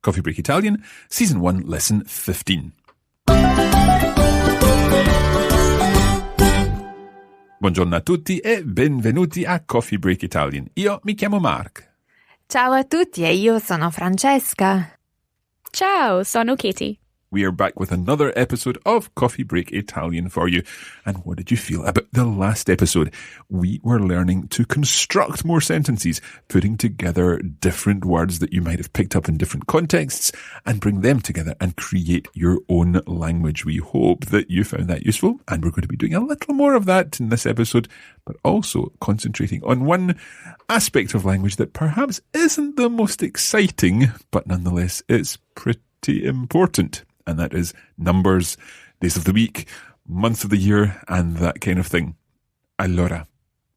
Coffee Break Italian, Season 1, Lesson 15. Buongiorno a tutti e benvenuti a Coffee Break Italian. Io mi chiamo Mark. Ciao a tutti e io sono Francesca. Ciao, sono Katie. We are back with another episode of Coffee Break Italian for you. And what did you feel about the last episode? We were learning to construct more sentences, putting together different words that you might have picked up in different contexts and bring them together and create your own language. We hope that you found that useful, and we're going to be doing a little more of that in this episode, but also concentrating on one aspect of language that perhaps isn't the most exciting, but nonetheless it's pretty important. And that is numbers, days of the week, months of the year, and that kind of thing. Allora,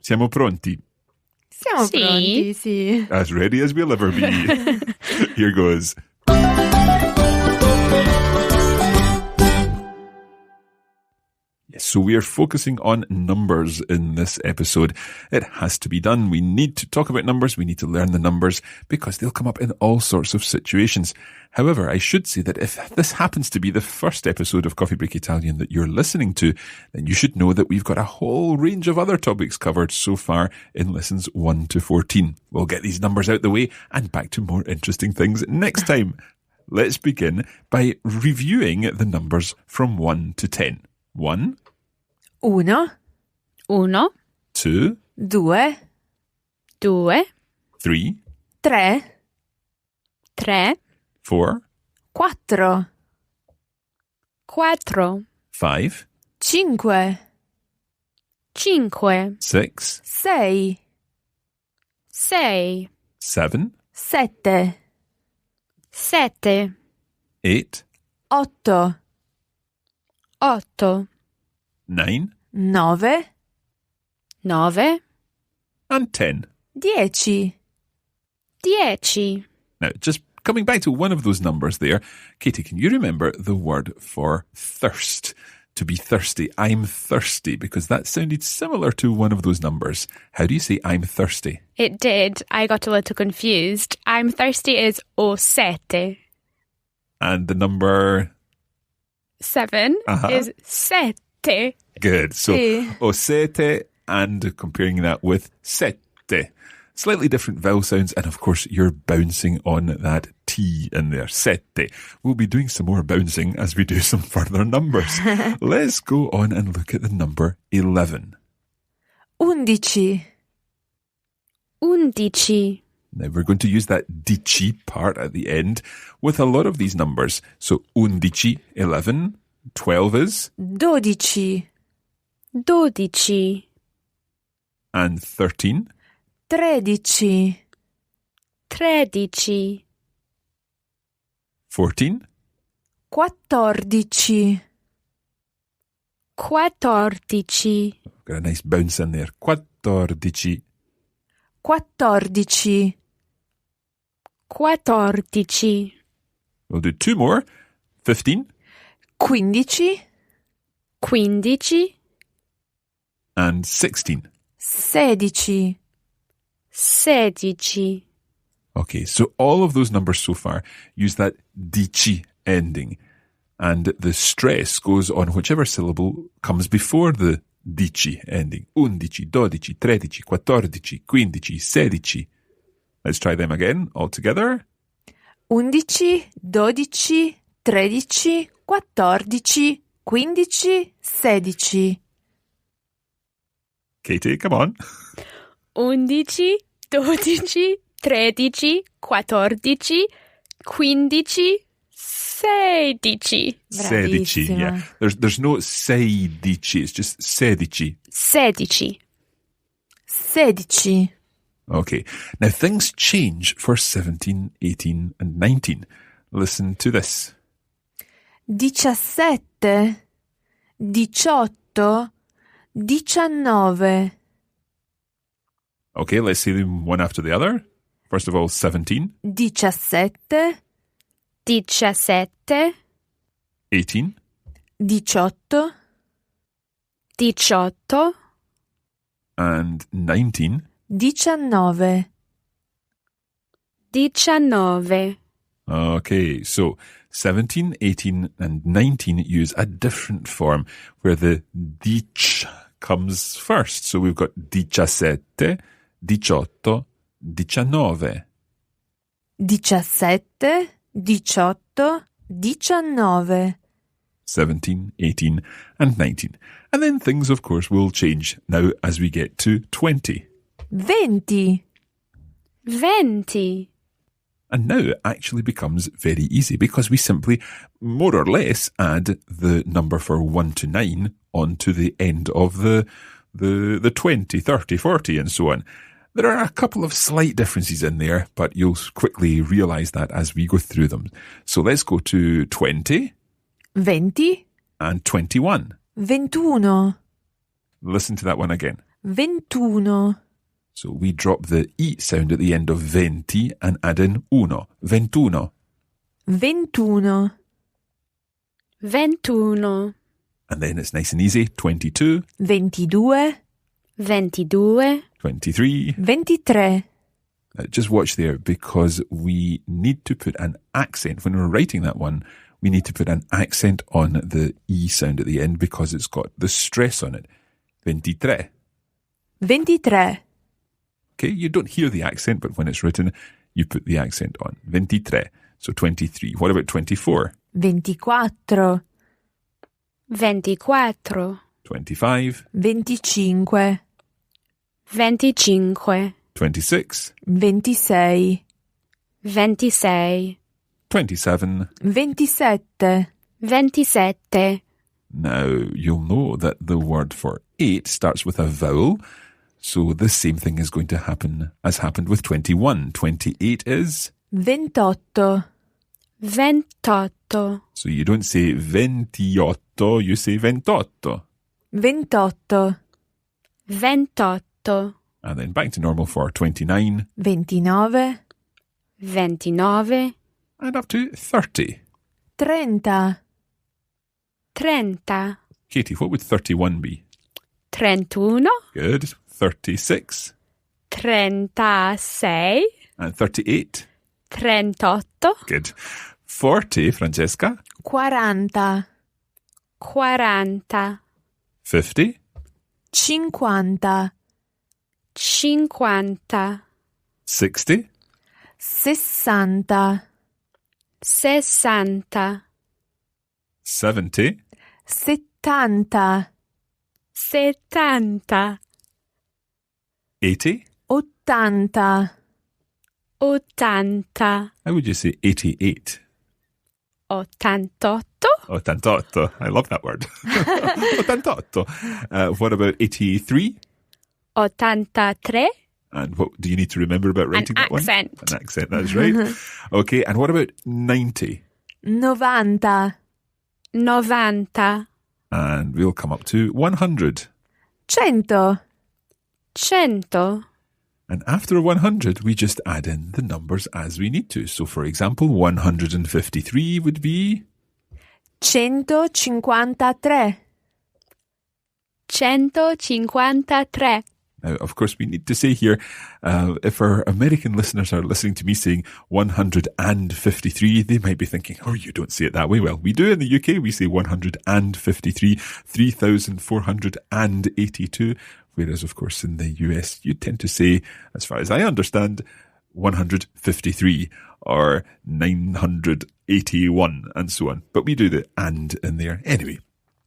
siamo pronti? Siamo pronti, sì. As ready as we'll ever be. Here goes. Yes, so we are focusing on numbers in this episode. It has to be done. We need to talk about numbers. We need to learn the numbers because they'll come up in all sorts of situations. However, I should say that if this happens to be the first episode of Coffee Break Italian that you're listening to, then you should know that we've got a whole range of other topics covered so far in lessons 1 to 14. We'll get these numbers out the way and back to more interesting things next time. Let's begin by reviewing the numbers from 1 to 10. 1. Uno. 2. Due. 3. Tre. 4. Quattro. 5. Cinque. 6. Sei. 7. Seven. Sette. 8. Otto. 9. Nove. 9. And 10. 10. Now, just coming back to one of those numbers there, Katie, can you remember the word for thirst? To be thirsty. I'm thirsty, because that sounded similar to one of those numbers. How do you say I'm thirsty? It did. I got a little confused. I'm thirsty is o sette. And the number? 7 is sette. Good. So, Sì. o sete, and comparing that with sette. Slightly different vowel sounds, and of course you're bouncing on that T in there. Sette. We'll be doing some more bouncing as we do some further numbers. Let's go on and look at the number 11. 11. Now we're going to use that dici part at the end with a lot of these numbers. So 11, 11, 12 is? 12. And 13? 13. 14? 14. Got a nice bounce in there. 14. 14. We'll do two more. 15? 15. And 16. 16. Okay, so all of those numbers so far use that dici ending, and the stress goes on whichever syllable comes before the dici ending. 11, 12, 13, 14, 15, 16. Let's try them again, all together. 11, 12, 13, 14, 15, 16. Katie, come on. 11, 12, 13, 14, 15, 16. Sedici, yeah. There's no sedici, it's just sedici. 16. Okay, now things change for 17, 18 and 19. Listen to this. 17, 18, 19. Okay, let's say them one after the other. First of all, 17. 17, 17, 18. 18, 18, And 19. 19. 19. Okay, so 17, 18, and 19 use a different form where the dich comes first. So we've got 17, 18, 19. 17, 18, 19. 17, 18, and 19. And then things, of course, will change now as we get to 20. 20. 20. And now it actually becomes very easy because we simply, more or less, add the number for 1 to 9 onto the end of the 20, 30, 40, and so on. There are a couple of slight differences in there, but you'll quickly realize that as we go through them. So let's go to 20. 20. And 21. 21. Listen to that one again. 21. So we drop the E sound at the end of 20 and add in uno. 21. 21. 21. And then it's nice and easy. 22. 22. 22. 23. 23. Just watch there because we need to put an accent. When we're writing that one, we need to put an accent on the E sound at the end because it's got the stress on it. 23. 23. Okay, you don't hear the accent, but when it's written, you put the accent on. 23. So 23. What about 24? 24. 24. 25. 25. 25. 26. 26. 26. 27. 27. 27. Now, you'll know that the word for 8 starts with a vowel, so the same thing is going to happen as happened with 21. 28 is? 28. 28. So you don't say 28, you say 28. 28. 28. And then back to normal for 29. 29. 29. And up to 30. 30. 30. Katie, what would 31 be? 31. Good. 36. 36. And 38. 38. Good. 40, Francesca. 40. 40. 50. 50. 50. 60. 60. 60. 70. 70. 70. 80. 80. 80. How would you say 88? 88. 88. I love that word. 88. What about 83? 83. And what do you need to remember about writing that accent. one? An accent, that's right. Okay, and what about 90? 90. 90. And we'll come up to 100. 100. 100. And after 100, we just add in the numbers as we need to. So, for example, 153 would be? 153. 153. Now, of course, we need to say here, if our American listeners are listening to me saying 153, they might be thinking, oh, you don't say it that way. Well, we do in the UK. We say 153, 3,482. Whereas, of course, in the US, you tend to say, as far as I understand, 153 or 981 and so on. But we do the and in there. Anyway,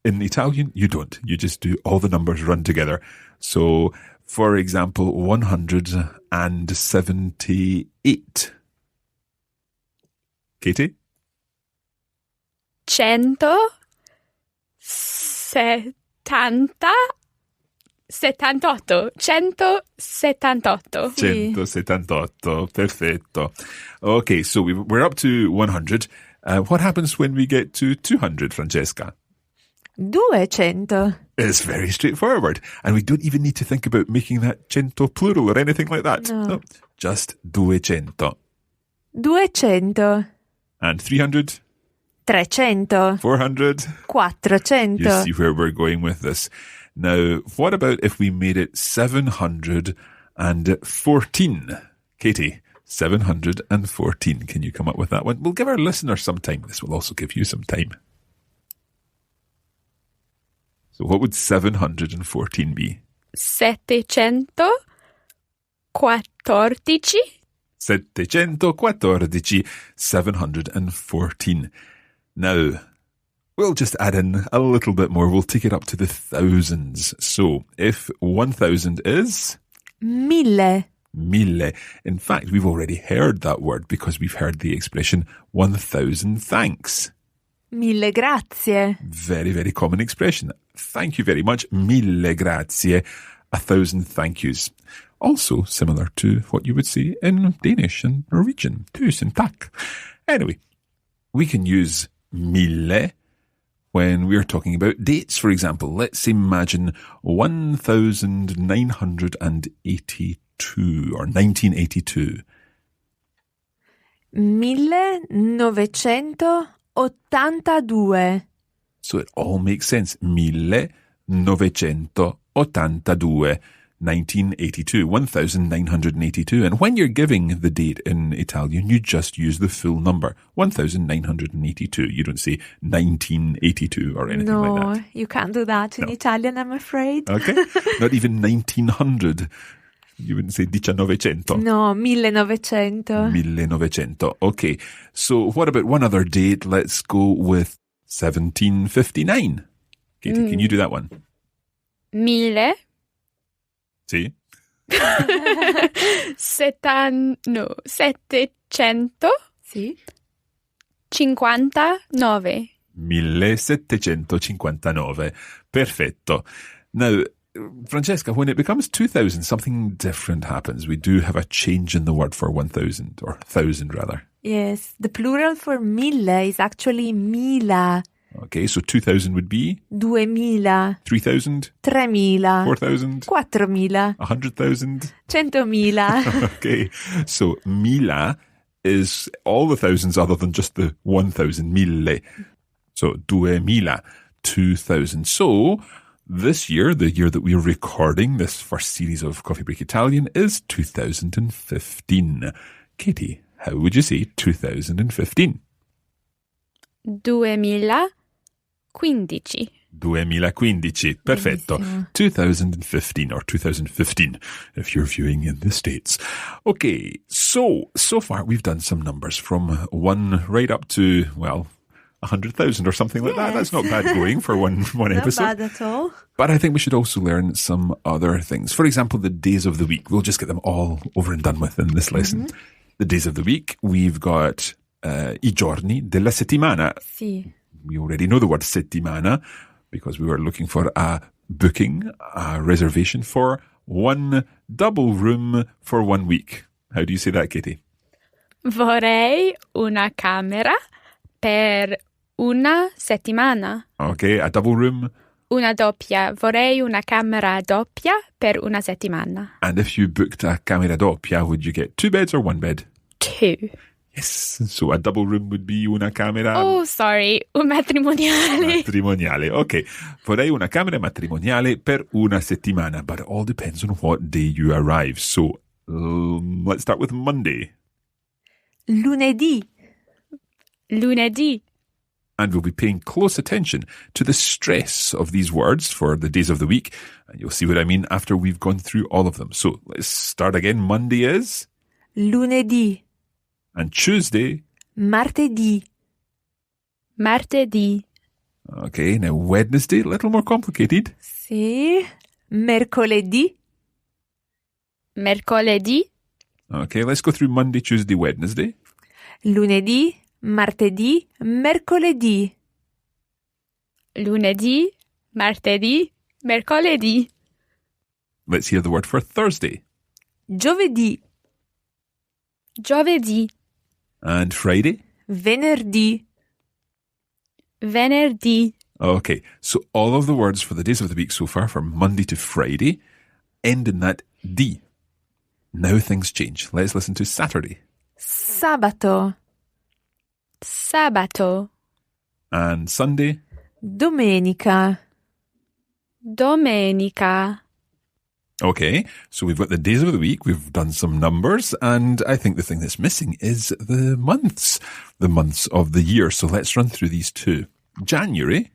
in Italian, you don't. You just do all the numbers run together. So, for example, 178. Katie? 178. 178. 178. Perfetto. Okay, so we're up to 100. What happens when we get to 200, Francesca? 200. It's very straightforward. And we don't even need to think about making that cento plural or anything like that. No, just 200. 200. And 300? 300. 400? 400. You see where we're going with this. Now, what about if we made it 714? Katie, 714. Can you come up with that one? We'll give our listeners some time. This will also give you some time. So what would 714 be? 714. 714. 714. Now, we'll just add in a little bit more. We'll take it up to the thousands. So if 1,000 is? 1000. Mille. In fact, we've already heard that word because we've heard the expression 1,000 thanks. Mille grazie. Very, very common expression. Thank you very much. Mille grazie. 1,000 thank yous. Also similar to what you would say in Danish and Norwegian. Tusen takk. Anyway, we can use mille when we're talking about dates, for example. Let's imagine 1982 or 1982. 1982. So it all makes sense. 1982. 1982. 1982. And when you're giving the date in Italian, you just use the full number. 1982. You don't say 1982 or anything like that. No, you can't do that in Italian, I'm afraid. Okay. Not even 1900. You wouldn't say 1900. No, 1900. 1900. Okay. So what about one other date? Let's go with 1759. Katie, can you do that one? 1000. Sì. 700. Sì. 59. 1759. Perfetto. Now, Francesca, when it becomes 2,000, something different happens. We do have a change in the word for 1,000, or 1,000 rather. Yes, the plural for mille is actually mila. Okay, so 2,000 would be? 2000. 3,000? 3000. 4,000? 4000. 100,000? 100.000. Okay, so mila is all the thousands other than just the 1,000, mille. So 2,000, 2,000. So this year, the year that we're recording this first series of Coffee Break Italian is 2015. Katie, how would you say 2015? 2015. 2015. Perfetto. 2015 or 2015 if you're viewing in the States. Okay, so far we've done some numbers from 1 right up to, well, 100,000 or something like that. That's not bad going for one episode. Not bad at all. But I think we should also learn some other things. For example, the days of the week. We'll just get them all over and done with in this lesson. Mm-hmm. The days of the week, we've got I giorni della settimana. Sì. We already know the word settimana because we were looking for a booking, a reservation for one double room for 1 week. How do you say that, Katie? Vorrei una camera per una settimana. Okay, a double room. Una doppia. Vorrei una camera doppia per una settimana. And if you booked a camera doppia, would you get 2 beds or 1 bed? 2. Yes. So a double room would be una camera... Oh, sorry. Un matrimoniale. Matrimoniale. Okay. Vorrei una camera matrimoniale per una settimana. But it all depends on what day you arrive. So let's start with Monday. Lunedì. Lunedì. And we'll be paying close attention to the stress of these words for the days of the week. And you'll see what I mean after we've gone through all of them. So let's start again. Monday is? Lunedì. And Tuesday? Martedì. Martedì. Okay, now Wednesday, a little more complicated. Sì. Mercoledì. Mercoledì. Okay, let's go through Monday, Tuesday, Wednesday. Lunedì, martedì, mercoledì. Lunedì, martedì, mercoledì. Let's hear the word for Thursday. Giovedì. Giovedì. And Friday? Venerdì. Venerdì. Okay, so all of the words for the days of the week so far, from Monday to Friday, end in that D. Now things change. Let's listen to Saturday. Sabato. Sabato. And Sunday? Domenica. Domenica. Okay, so we've got the days of the week, we've done some numbers, and I think the thing that's missing is the months of the year. So let's run through these two. January.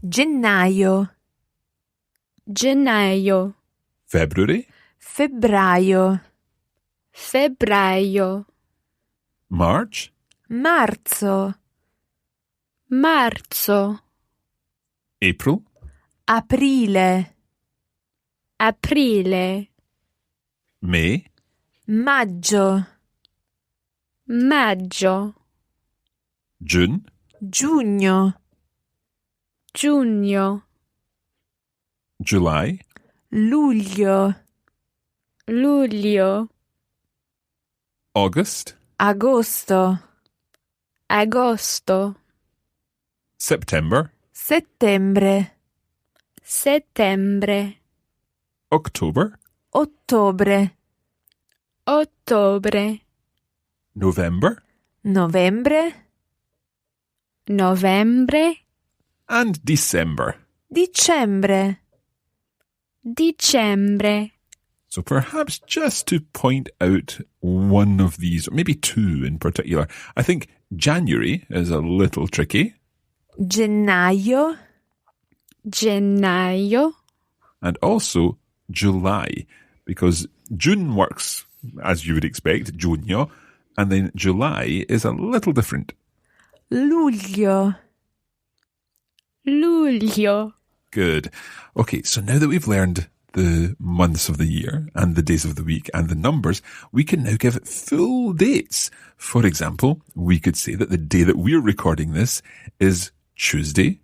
Gennaio. Gennaio. February. Febbraio. Febbraio. March. Marzo. Marzo. April. Aprile. Aprile. May. Maggio. Maggio. June. Giugno. Giugno. July. Luglio. Luglio. August. Agosto. Agosto. September. Settembre. Settembre. October. Ottobre. Ottobre. November. Novembre. Novembre. And December. Dicembre. Dicembre. So perhaps just to point out one of these, or maybe two in particular, I think January is a little tricky. Gennaio. Gennaio. And also July, because June works as you would expect, giugno, and then July is a little different. Luglio. Luglio. Good. Okay, so now that we've learned the months of the year and the days of the week and the numbers, we can now give full dates. For example, we could say that the day that we're recording this is Tuesday,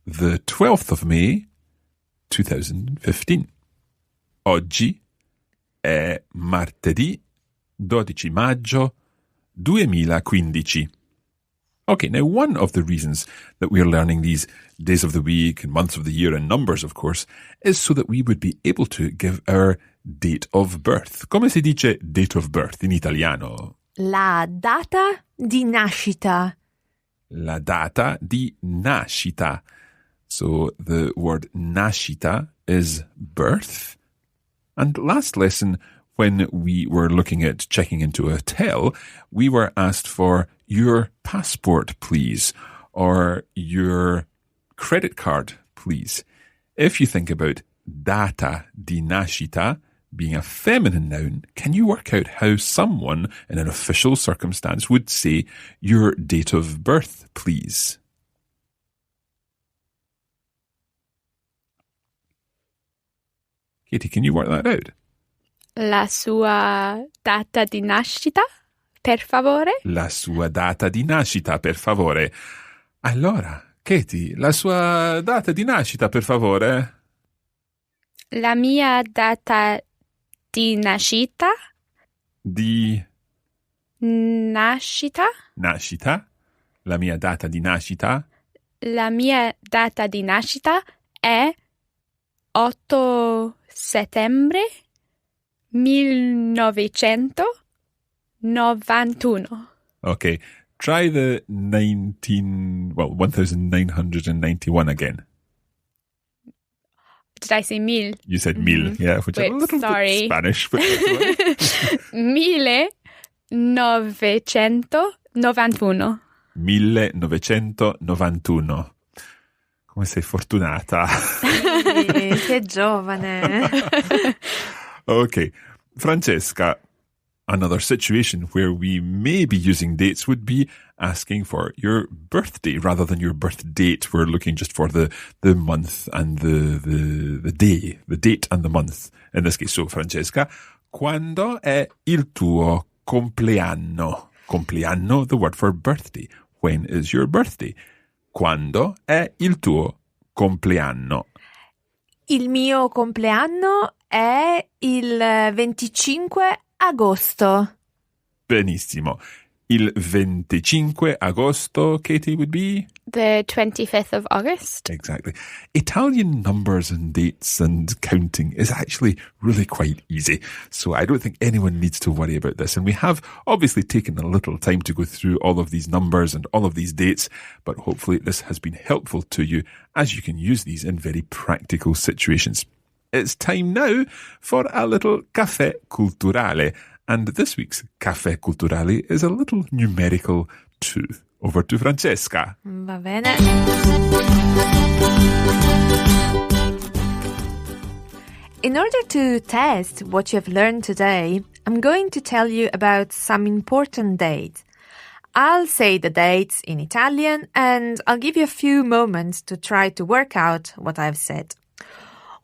the 12th of May, 2015. Oggi è martedì 12 maggio 2015. Okay, now one of the reasons that we're learning these days of the week and months of the year and numbers, of course, is so that we would be able to give our date of birth. Come si dice date of birth in italiano? La data di nascita. La data di nascita. So the word nascita is birth. And last lesson, when we were looking at checking into a hotel, we were asked for your passport, please, or your credit card, please. If you think about data di nascita being a feminine noun, can you work out how someone in an official circumstance would say your date of birth, please? Katie, can you work that out? La sua data di nascita, per favore? La sua data di nascita, per favore. Allora, Katie, la sua data di nascita, per favore. La mia data di nascita? Di nascita? nascita. La mia data di nascita. La mia data di nascita è 8 settembre 1991. Okay, try the 1991 again. Did I say mil? You said mil, yeah, which is a little bit Spanish. But 1991. 1991. Come sei fortunata. Che giovane. Okay, Francesca, another situation where we may be using dates would be asking for your birthday rather than your birth date. We're looking just for the month and the day, the date and the month. In this case, so Francesca, quando è il tuo compleanno? Compleanno, the word for birthday. When is your birthday? Quando è il tuo compleanno? Il mio compleanno è il 25 agosto. Benissimo. Il 25 agosto, Katie, would be? The 25th of August. Exactly. Italian numbers and dates and counting is actually really quite easy. So I don't think anyone needs to worry about this. And we have obviously taken a little time to go through all of these numbers and all of these dates, but hopefully this has been helpful to you as you can use these in very practical situations. It's time now for a little Caffè Culturale. And this week's Caffè Culturale is a little numerical too. Over to Francesca. Va bene. In order to test what you have learned today, I'm going to tell you about some important dates. I'll say the dates in Italian and I'll give you a few moments to try to work out what I've said.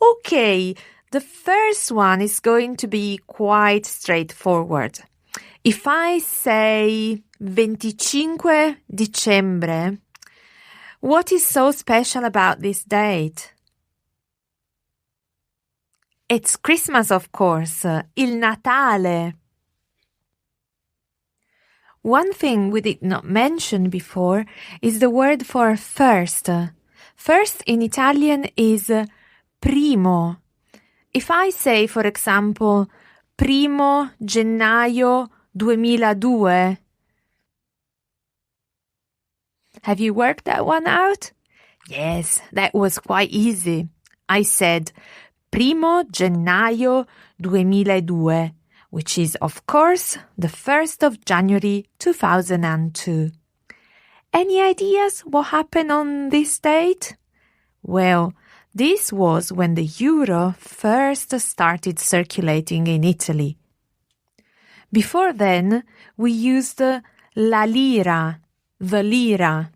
Okay, the first one is going to be quite straightforward. If I say 25 dicembre, what is so special about this date? It's Christmas, of course, il Natale. One thing we did not mention before is the word for first. First in Italian is primo. If I say, for example, primo gennaio 2002, have you worked that one out? Yes, that was quite easy. I said primo gennaio 2002, which is, of course, the 1st of January 2002. Any ideas what happened on this date? Well, this was when the euro first started circulating in Italy. Before then, we used la lira, the lira.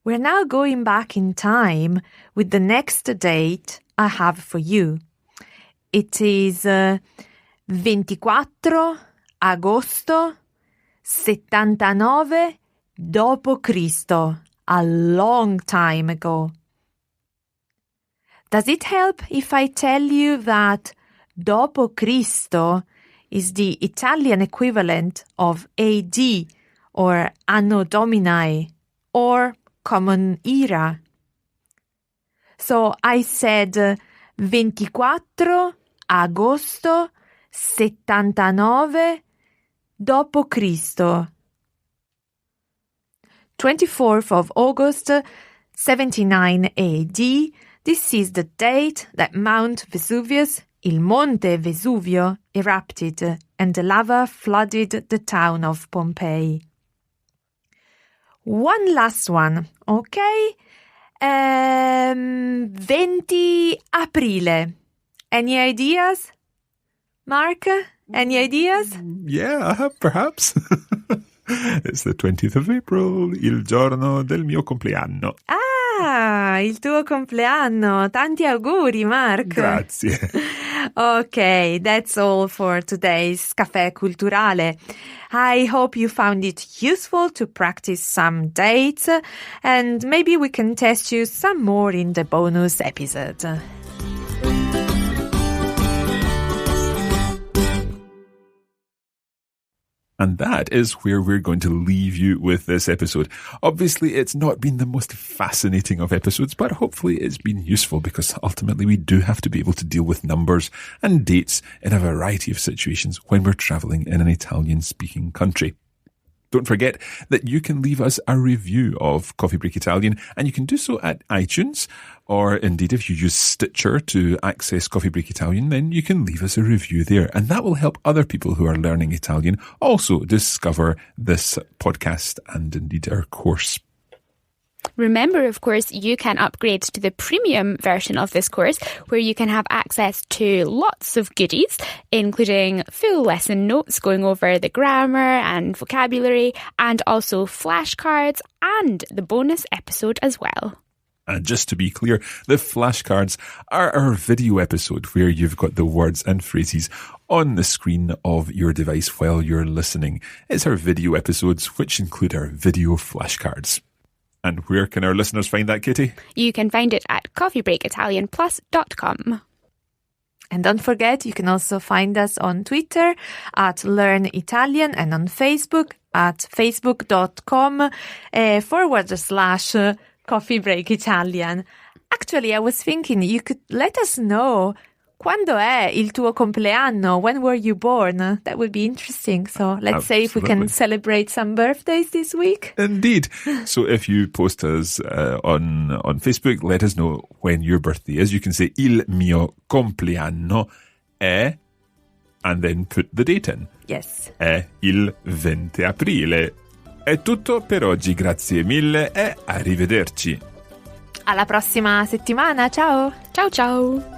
We're now going back in time with the next date I have for you. It is 24 agosto 79 dopo Cristo, a long time ago. Does it help if I tell you that dopo Cristo is the Italian equivalent of AD or Anno Domini or Common Era? So I said 24 agosto 79 dopo Cristo. 24th of August 79 AD. This is the date that Mount Vesuvius, il Monte Vesuvio, erupted and the lava flooded the town of Pompeii. One last one, okay? 20 aprile. Any ideas? Mark, any ideas? Yeah, perhaps. It's the 20th of April, il giorno del mio compleanno. Ah, il tuo compleanno. Tanti auguri, Mark. Grazie. Okay, that's all for today's Caffè Culturale. I hope you found it useful to practice some dates, and maybe we can test you some more in the bonus episode. And that is where we're going to leave you with this episode. Obviously, it's not been the most fascinating of episodes, but hopefully it's been useful because ultimately we do have to be able to deal with numbers and dates in a variety of situations when we're traveling in an Italian-speaking country. Don't forget that you can leave us a review of Coffee Break Italian, and you can do so at iTunes, or indeed if you use Stitcher to access Coffee Break Italian, then you can leave us a review there. And that will help other people who are learning Italian also discover this podcast and indeed our course. Remember, of course, you can upgrade to the premium version of this course where you can have access to lots of goodies, including full lesson notes going over the grammar and vocabulary, and also flashcards and the bonus episode as well. And just to be clear, the flashcards are our video episode where you've got the words and phrases on the screen of your device while you're listening. It's our video episodes, which include our video flashcards. And where can our listeners find that, Katie? You can find it at coffeebreakitalianplus.com. And don't forget, you can also find us on Twitter at Learn Italian and on Facebook at facebook.com/Coffee Break Italian. Actually, I was thinking you could let us know quando è il tuo compleanno? When were you born? That would be interesting. So let's say if we can celebrate some birthdays this week. Indeed. So if you post us on Facebook, let us know when your birthday is. You can say il mio compleanno è, and then put the date in. Yes. È il 20 aprile. È tutto per oggi, grazie mille e arrivederci. Alla prossima settimana, ciao! Ciao ciao!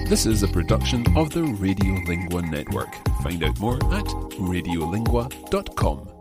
This is a production of the Radiolingua Network. Find out more at radiolingua.com.